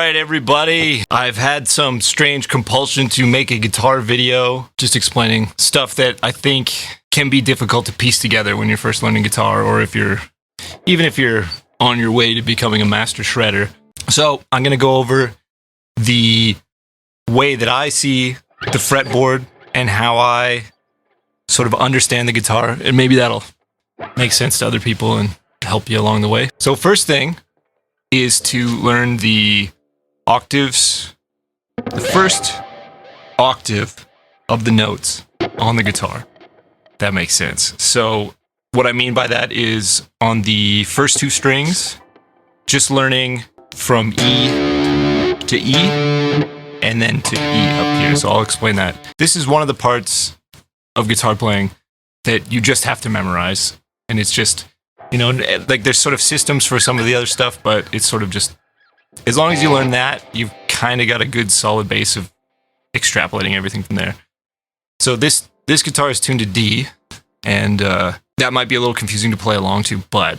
Alright everybody, I've had some strange compulsion to make a guitar video just explaining stuff that I think can be difficult to piece together when you're first learning guitar, or even if you're on your way to becoming a master shredder. So I'm going to go over the way that I see the fretboard and how I sort of understand the guitar, and maybe that'll make sense to other people and help you along the way. So first thing is to learn the octaves, the first octave of the notes on the guitar. That makes sense. So what I mean by that is on the first two strings, just learning from E to E and then to E up here. So I'll explain that. This is one of the parts of guitar playing that you just have to memorize. And it's just, you know, like there's sort of systems for some of the other stuff, but it's sort of just, as long as you learn that, you've kind of got a good solid base of extrapolating everything from there. So this guitar is tuned to D, and that might be a little confusing to play along to, but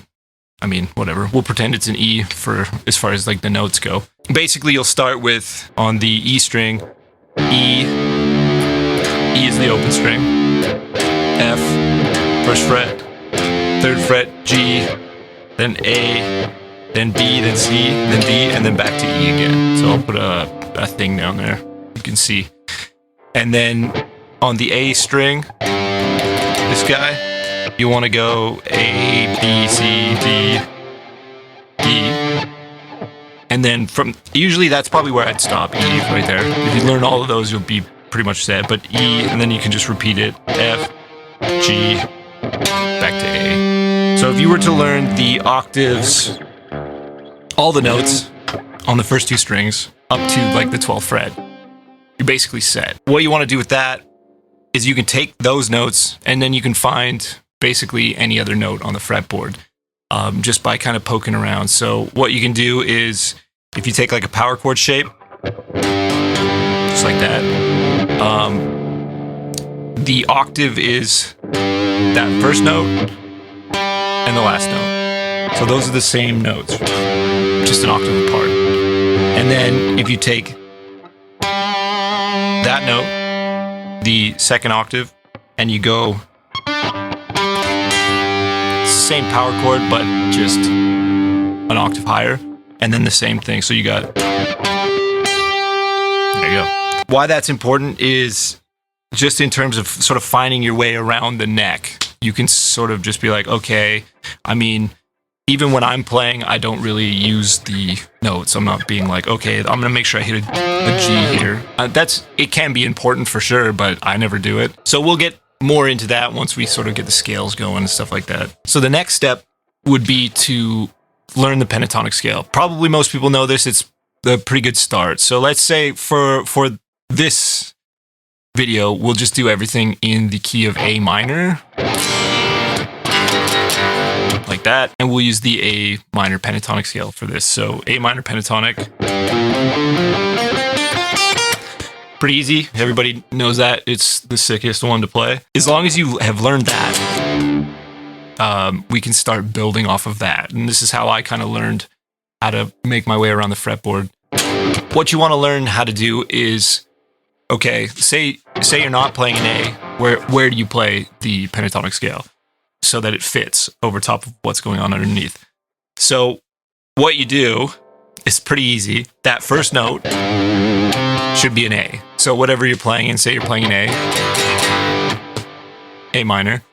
I mean, whatever. We'll pretend it's an E for as far as like the notes go. Basically, you'll start with, on the E string, E is the open string, F, first fret, third fret, G, then A, then B, then C, then D, and then back to E again. So I'll put a thing down there, you can see. And then on the A string, this guy, you want to go A, B, C, D, E. And then from, usually that's probably where I'd stop, E right there. If you learn all of those, you'll be pretty much set. But E, and then you can just repeat it, F, G, back to A. So if you were to learn the octaves, all the notes on the first two strings up to like the 12th fret, you're basically set. What you want to do with that is you can take those notes and then you can find basically any other note on the fretboard just by kind of poking around. So what you can do is, if you take like a power chord shape, just like that, the octave is that first note and the last note. So those are the same notes, just an octave apart. And then if you take that note, the second octave, and you go same power chord, but just an octave higher, and then the same thing. So you got, there you go. Why that's important is just in terms of sort of finding your way around the neck. You can sort of just be like, okay, I mean, even when I'm playing, I don't really use the notes. I'm not being like, okay, I'm going to make sure I hit a G here. It can be important for sure, but I never do it. So we'll get more into that once we sort of get the scales going and stuff like that. So the next step would be to learn the pentatonic scale. Probably most people know this. It's a pretty good start. So let's say for this video, we'll just do everything in the key of A minor, like that, and we'll use the A minor pentatonic scale for this. So A minor pentatonic, pretty easy. Everybody knows that. It's the sickest one to play. As long as you have learned that, we can start building off of that. And this is how I kind of learned how to make my way around the fretboard. What you want to learn how to do is, okay, say you're not playing an A, where do you play the pentatonic scale so that it fits over top of what's going on underneath? So what you do is pretty easy. That first note should be an A. So whatever you're playing, and say you're playing an A minor,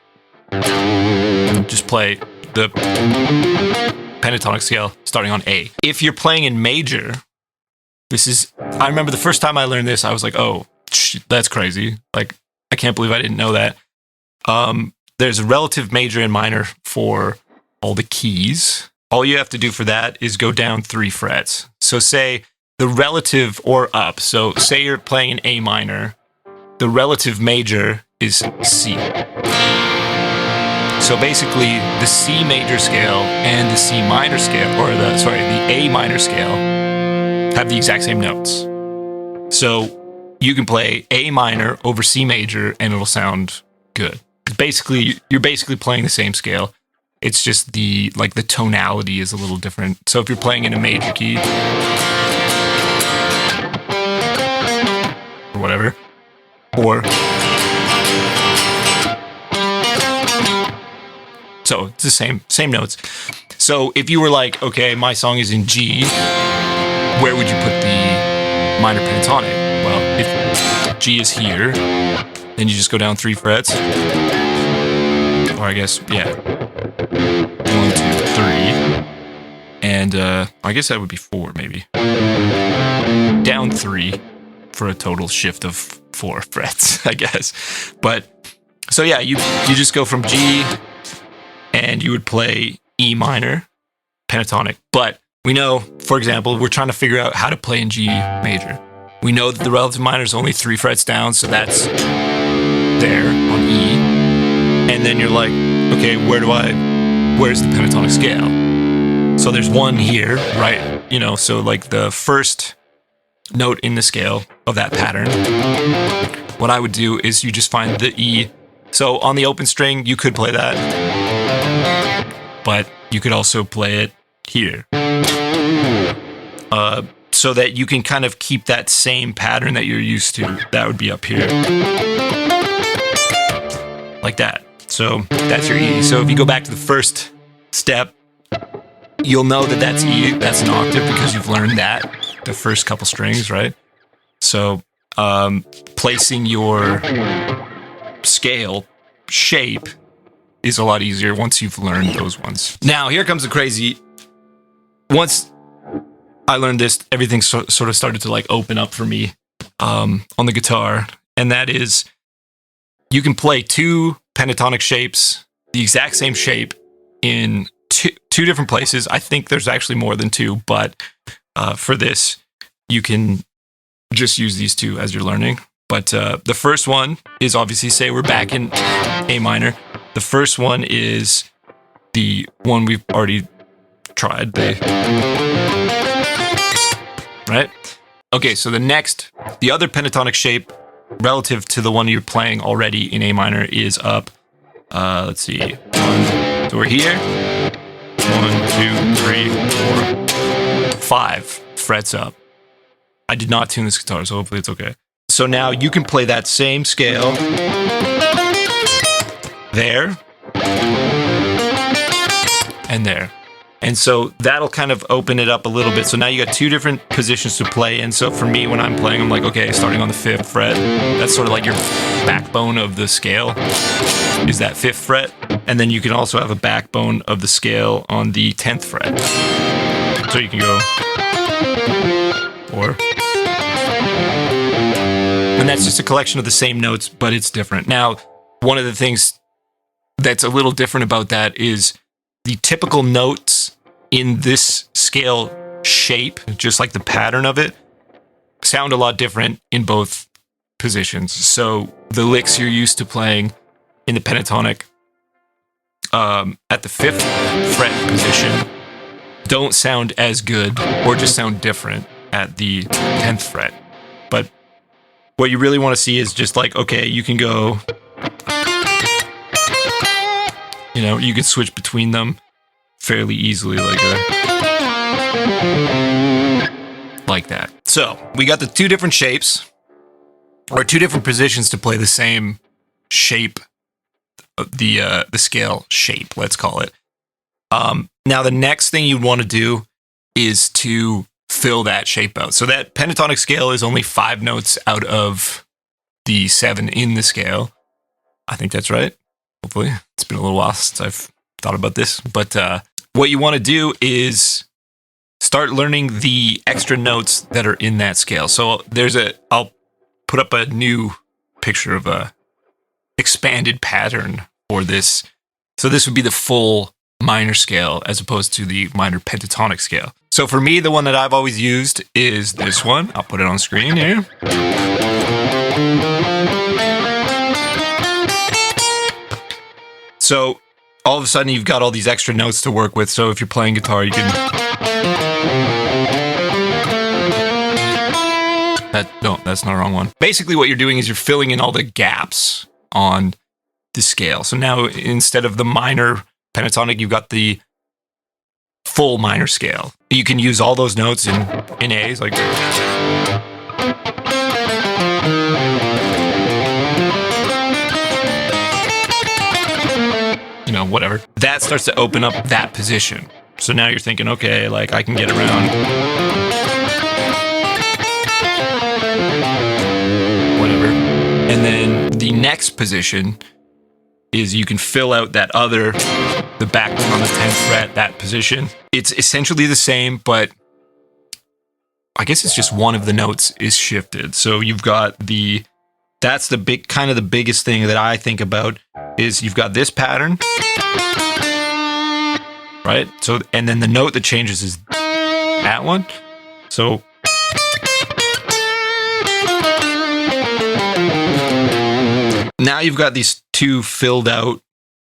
just play the pentatonic scale starting on A. If you're playing in major, I remember the first time I learned this, I was like, oh, that's crazy. Like, I can't believe I didn't know that. There's a relative major and minor for all the keys. All you have to do for that is go down 3 frets. So say the relative, or up. So say you're playing an A minor, the relative major is C. So basically, the C major scale and the C minor scale, or the A minor scale, have the exact same notes. So you can play A minor over C major and it'll sound good. Basically, you're basically playing the same scale. It's just the tonality is a little different. So if you're playing in a major key, or whatever. Or so it's the same notes. So if you were like, okay, my song is in G, where would you put the minor pentatonic? Well, if G is here, then you just go down 3 frets. Or I guess, yeah. 1, 2, 3. And I guess that would be 4 maybe. Down 3 for a total shift of 4 frets, I guess. But so yeah, you just go from G and you would play E minor pentatonic. But we know, for example, we're trying to figure out how to play in G major. We know that the relative minor is only 3 frets down, so that's there on E. And then you're like, okay, where's the pentatonic scale? So there's 1 here, right? You know, so like the first note in the scale of that pattern, what I would do is you just find the E. So on the open string, you could play that, but you could also play it here. So that you can kind of keep that same pattern that you're used to. That would be up here. Like that. So that's your E. So if you go back to the first step, you'll know that that's E, that's an octave, because you've learned that, the first couple strings, right? So placing your scale shape is a lot easier once you've learned those ones. Now, here comes the crazy. Once I learned this, everything sort of started to like open up for me on the guitar, and that is you can play 2 pentatonic shapes, the exact same shape, in two different places. I think there's actually more than 2, but for this, you can just use these 2 as you're learning. But the first one is obviously, say we're back in A minor. The first one is the one we've already tried, right? Okay, so the other pentatonic shape relative to the one you're playing already in A minor is up. Let's see. 1, so we're here. 1, 2, 3, 4, 5 frets up. I did not tune this guitar, so hopefully it's okay. So now you can play that same scale there and there. And so that'll kind of open it up a little bit. So now you got 2 different positions to play. And so for me, when I'm playing, I'm like, okay, starting on the 5th fret, that's sort of like your backbone of the scale, is that 5th fret. And then you can also have a backbone of the scale on the 10th fret. So you can go, or, and that's just a collection of the same notes, but it's different. Now, one of the things that's a little different about that is the typical notes in this scale shape, just like the pattern of it, sound a lot different in both positions. So the licks you're used to playing in the pentatonic at the 5th fret position don't sound as good, or just sound different at the 10th fret. But what you really want to see is just like, okay, you can go, you know, you can switch between them fairly easily, like that. So we got the 2 different shapes, or 2 different positions to play the same shape, the scale shape, let's call it. Now the next thing you'd want to do is to fill that shape out. So that pentatonic scale is only 5 notes out of the 7 in the scale. I think that's right. Hopefully. It's been a little while since I've thought about this. But what you want to do is start learning the extra notes that are in that scale. So I'll put up a new picture of a expanded pattern for this. So this would be the full minor scale as opposed to the minor pentatonic scale. So for me, the one that I've always used is this one. I'll put it on screen here. So all of a sudden you've got all these extra notes to work with. So if you're playing guitar, you can... that's not the wrong one. Basically what you're doing is you're filling in all the gaps on the scale. So now instead of the minor pentatonic, you've got the full minor scale. You can use all those notes in A's, like... whatever. That starts to open up that position. So now you're thinking, okay, like I can get around whatever. And then the next position is you can fill out that other, the backbone on the 10th fret, that position. It's essentially the same, but I guess it's just one of the notes is shifted. So you've got that's the big, kind of the biggest thing that I think about is you've got this pattern, right? So, and then the note that changes is that one. So now you've got these two filled out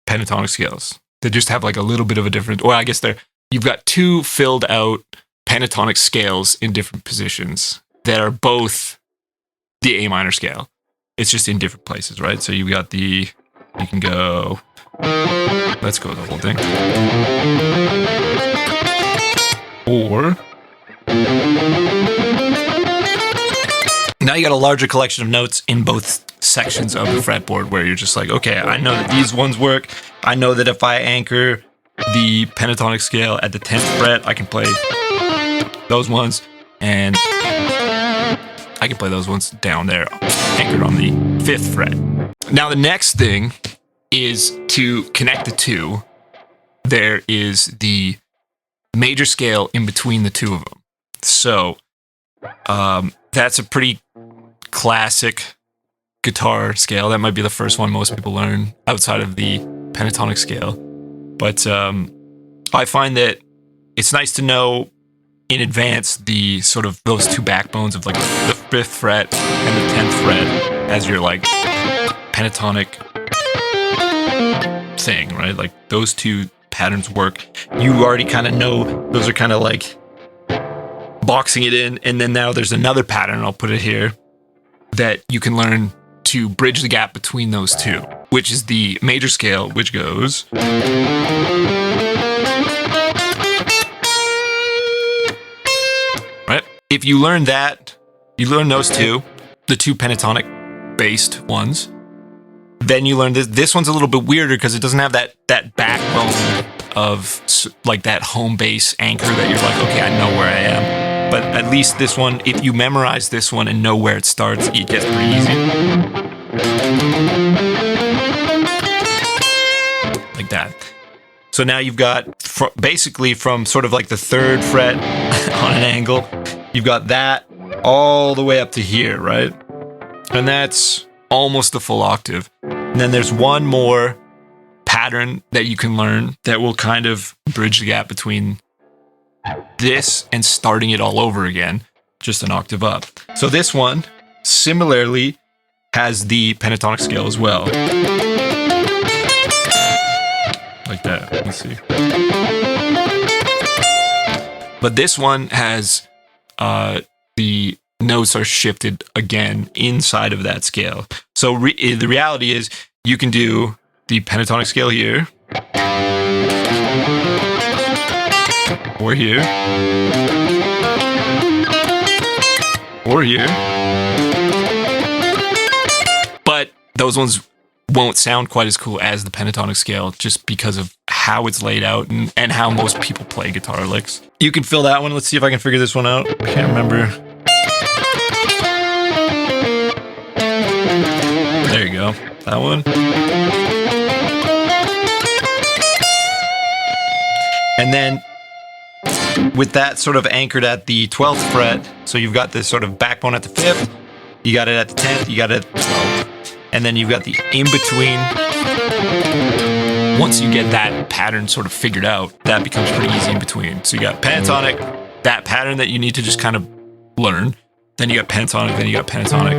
pentatonic scales that just have like a little bit of a different, well, I guess you've got two filled out pentatonic scales in different positions that are both the A minor scale. It's just in different places, right? So you've got you can go, let's go the whole thing. Or now you got a larger collection of notes in both sections of the fretboard where you're just like, okay, I know that these ones work. I know that if I anchor the pentatonic scale at the 10th fret, I can play those ones, and I can play those ones down there, anchored on the 5th fret. Now the next thing is to connect the two. There is the major scale in between the two of them. So that's a pretty classic guitar scale. That might be the first one most people learn outside of the pentatonic scale. But I find that it's nice to know in advance the sort of those two backbones of like the 5th fret and the 10th fret as your like pentatonic thing, right? Like those two patterns work. You already kind of know those are kind of like boxing it in, and then now there's another pattern, I'll put it here, that you can learn to bridge the gap between those two, which is the major scale, which goes right. If you learn that, you learn those two, the two pentatonic based ones, then you learn this. This one's a little bit weirder because it doesn't have that backbone of like that home base anchor that you're like, okay, I know where I am. But at least this one, if you memorize this one and know where it starts, it gets pretty easy. Like that. So now you've got basically from sort of like the 3rd fret on an angle, you've got that all the way up to here, right? And that's almost a full octave. And then there's one more pattern that you can learn that will kind of bridge the gap between this and starting it all over again, just an octave up. So this one similarly has the pentatonic scale as well. Like that, let's see. But this one has the notes are shifted again inside of that scale. So the reality is you can do the pentatonic scale here, or here, or here. But those ones won't sound quite as cool as the pentatonic scale just because of how it's laid out and how most people play guitar licks. You can fill that one. Let's see if I can figure this one out. I can't remember. There you go. That one. And then with that sort of anchored at the 12th fret, so you've got this sort of backbone at the 5th, you got it at the 10th, you got it at the 12th, and then you've got the in-between. Once you get that pattern sort of figured out, that becomes pretty easy in between. So you got pentatonic, that pattern that you need to just kind of learn, then you got pentatonic, then you got pentatonic,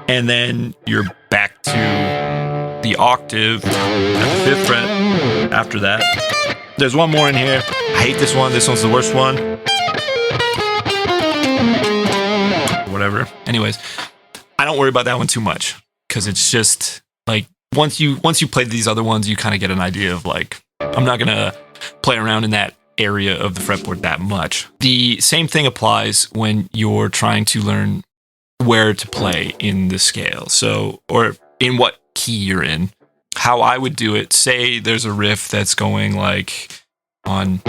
and then you're back to the octave at the 5th fret after that. There's one more in here. I hate this one. This one's the worst one. Whatever. Anyways, I don't worry about that one too much because it's just like once you play these other ones, you kind of get an idea of like, I'm not gonna play around in that area of the fretboard that much. The same thing applies when you're trying to learn where to play in the scale. So, or in what key you're in. how I would do it, say there's a riff that's going like on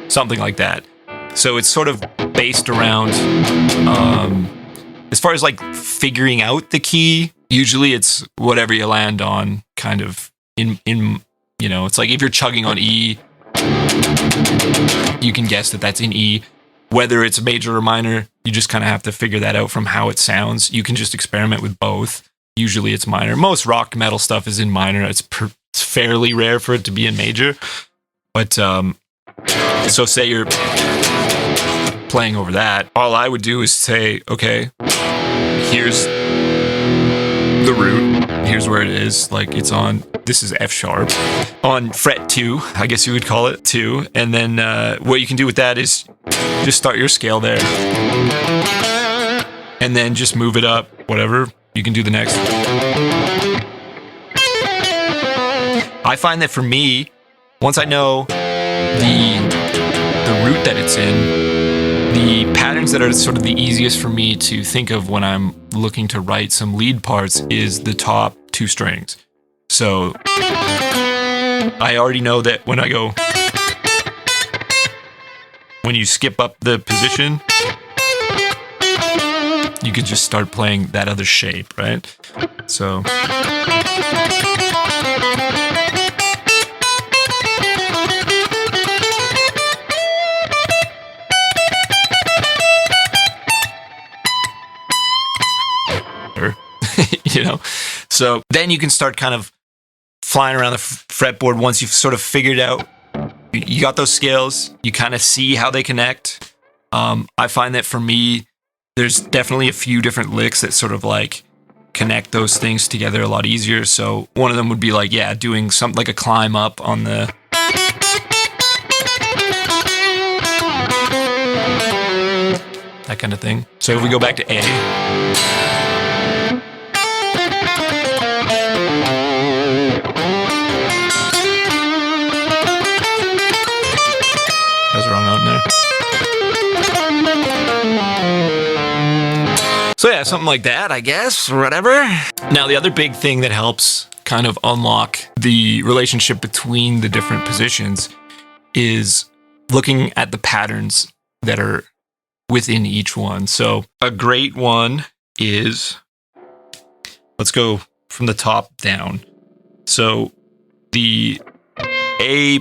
something like that. So it's sort of based around, as far as like figuring out the key, usually it's whatever you land on, kind of in you know, it's like if you're chugging on E, you can guess that that's in E. Whether it's major or minor, you just kind of have to figure that out from how it sounds. You can just experiment with both. Usually it's minor. Most rock metal stuff is in minor. It's fairly rare for it to be in major. But so say you're playing over that, all I would do is say, okay, here's the root. Here's where it is. Like it's on, this is F sharp on fret 2, I guess you would call it 2. And then what you can do with that is just start your scale there. And then just move it up, whatever. You can do the next. I find that for me, once I know the root that it's in, the patterns that are sort of the easiest for me to think of when I'm looking to write some lead parts is the top 2 strings. So I already know that when I go, when you skip up the position, you could just start playing that other shape, right? So you know, so then you can start kind of flying around the fretboard once you've sort of figured out, you got those scales, you kind of see how they connect. I find that for me, there's definitely a few different licks that sort of like connect those things together a lot easier. So one of them would be like, yeah, doing something like a climb up on the that kind of thing. So if we go back to A, so yeah, something like that, I guess, or whatever. Now, the other big thing that helps kind of unlock the relationship between the different positions is looking at the patterns that are within each one. So a great one is, let's go from the top down. So the A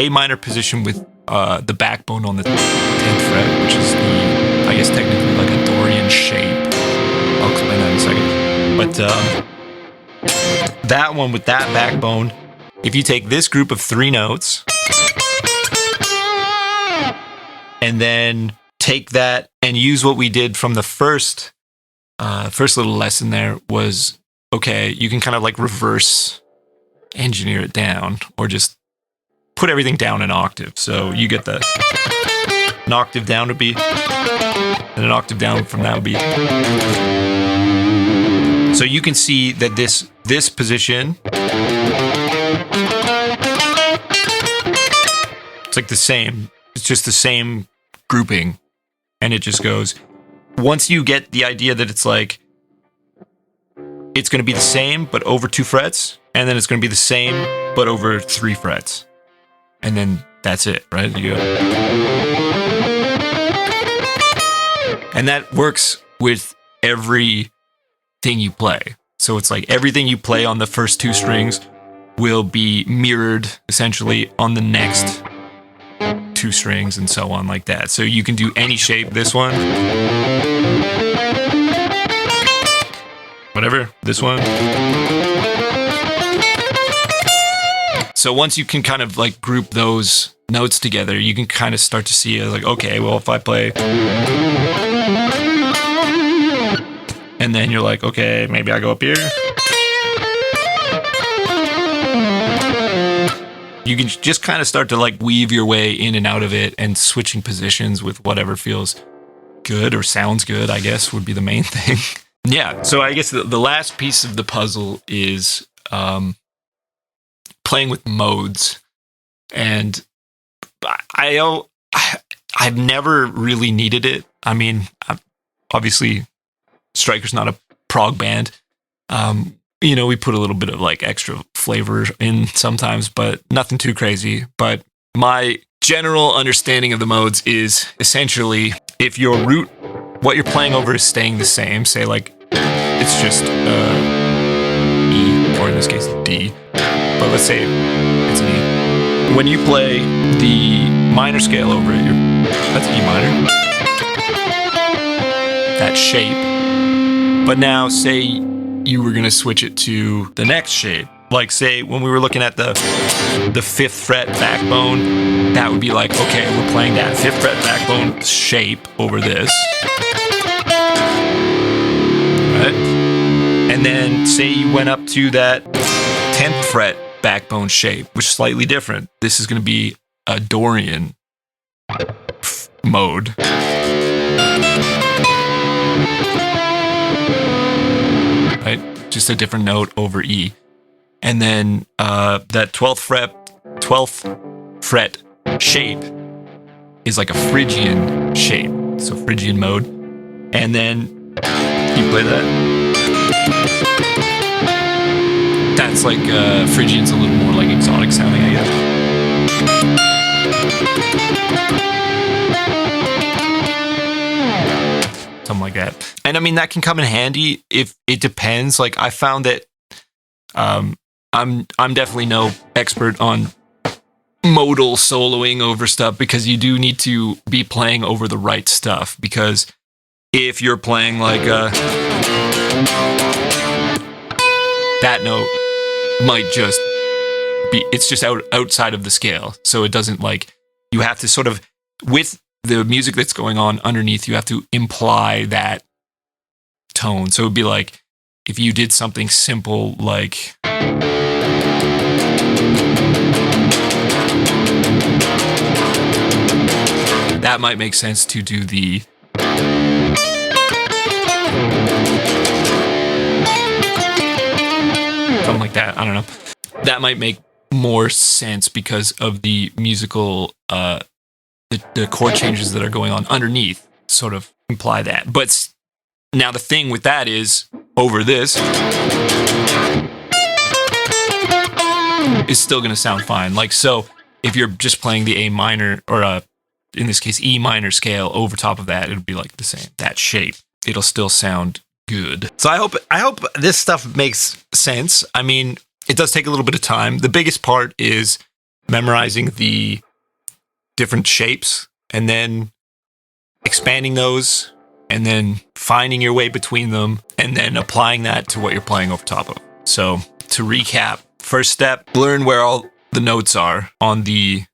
minor position with the backbone on the 10th fret, which is the, I guess technically like a Dorian shape. I'll explain that in a second. But that one with that backbone, if you take this group of 3 notes and then take that and use what we did from the first little lesson there was, okay, you can kind of like reverse engineer it down or just put everything down an octave. So you get an octave down would be, and an octave down from that would be. So you can see that this position, it's like the same. It's just the same grouping, and it just goes. Once you get the idea that it's like, it's going to be the same but over 2 frets, and then it's going to be the same but over 3 frets. And then that's it, right? You go. And that works with everything you play. So it's like everything you play on the first 2 strings will be mirrored essentially on the next 2 strings and so on like that. So you can do any shape. This one, whatever, this one. So once you can kind of like group those notes together, you can kind of start to see like, okay, well, if I play, and then you're like, okay, maybe I go up here. You can just kind of start to like weave your way in and out of it and switching positions with whatever feels good or sounds good, I guess, would be the main thing. Yeah, so I guess the last piece of the puzzle is playing with modes. And I've never really needed it I mean, obviously, Striker's not a prog band. You know, we put a little bit of like extra flavor in sometimes, but nothing too crazy. But my general understanding of the modes is essentially if your root, what you're playing over is staying the same, say like it's just E, or in this case D, but let's say it's an E. When you play the minor scale over it, that's E minor, that shape. But now say you were gonna switch it to the next shape. Like say when we were looking at the 5th fret backbone, that would be like, okay, we're playing that 5th fret backbone shape over this. Right? And then say you went up to that 10th fret backbone shape, which is slightly different. This is going to be a Dorian mode. Right? Just a different note over E. And then that 12th fret shape is like a Phrygian shape. So Phrygian mode. And then you play that. That's like Phrygian's a little more like exotic sounding, I guess. Something like that. And I mean that can come in handy if it depends. Like I found that I'm definitely no expert on modal soloing over stuff because you do need to be playing over the right stuff, because if you're playing like that note might just be, it's just outside of the scale, so it doesn't, like, you have to sort of, with the music that's going on underneath, you have to imply that tone. So it would be like if you did something simple like that might make sense to do the something like that. I don't know. That might make more sense because of the musical, the chord changes that are going on underneath sort of imply that. But now the thing with that is, over this is still going to sound fine. Like, so if you're just playing the A minor, or in this case, E minor scale over top of that, it'll be like the same, that shape. It'll still sound good. So I hope this stuff makes sense. I mean, it does take a little bit of time. The biggest part is memorizing the different shapes and then expanding those and then finding your way between them and then applying that to what you're playing over top of. So to recap, first step, learn where all the notes are on the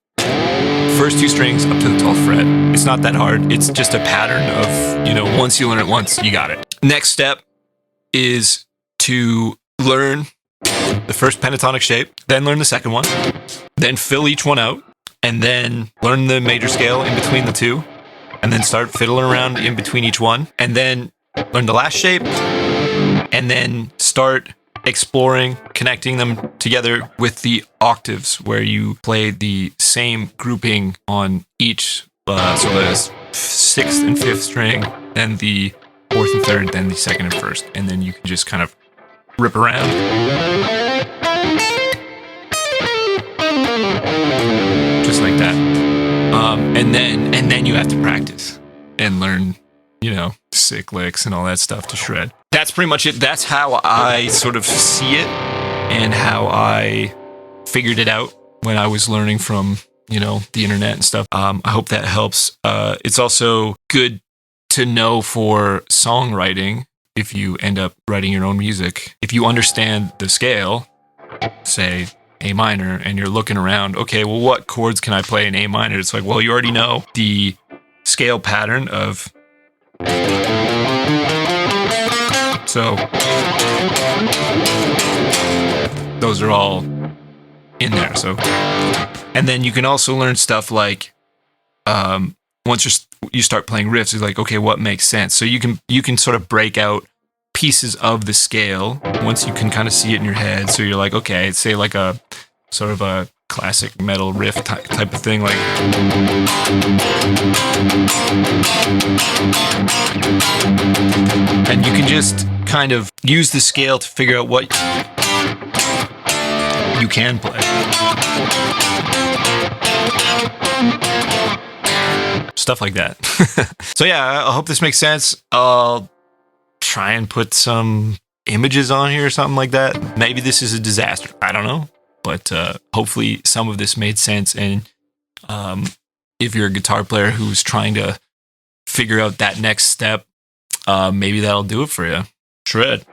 first 2 strings up to the 12th fret. It's not that hard. It's just a pattern of, once you learn it once, you got it. Next step is to learn the first pentatonic shape, then learn the second one, then fill each one out, and then learn the major scale in between the two, and then start fiddling around in between each one, and then learn the last shape, and then start exploring, connecting them together with the octaves, where you play the same grouping on each, so the 6th and 5th string, then the 4th and 3rd, then the 2nd and 1st, and then you can just kind of rip around. Just like that. And then you have to practice and learn, sick licks and all that stuff to shred. That's pretty much it. That's how I sort of see it and how I figured it out when I was learning from, the internet and stuff. I hope that helps. It's also good to know for songwriting, if you end up writing your own music, if you understand the scale, say A minor, and you're looking around, okay, well, what chords can I play in A minor? It's like, well, you already know the scale pattern of, so those are all in there. So, and then you can also learn stuff like, once you start playing riffs, it's like, okay, what makes sense? So you can sort of break out pieces of the scale once you can kind of see it in your head. So you're like, okay, say like a sort of a classic metal riff type of thing, like. And you can just kind of use the scale to figure out what you can play. Stuff like that. So yeah, I hope this makes sense. I'll try and put some images on here or something like that. Maybe this is a disaster. I don't know. But hopefully some of this made sense. And if you're a guitar player who's trying to figure out that next step, maybe that'll do it for you. Shred.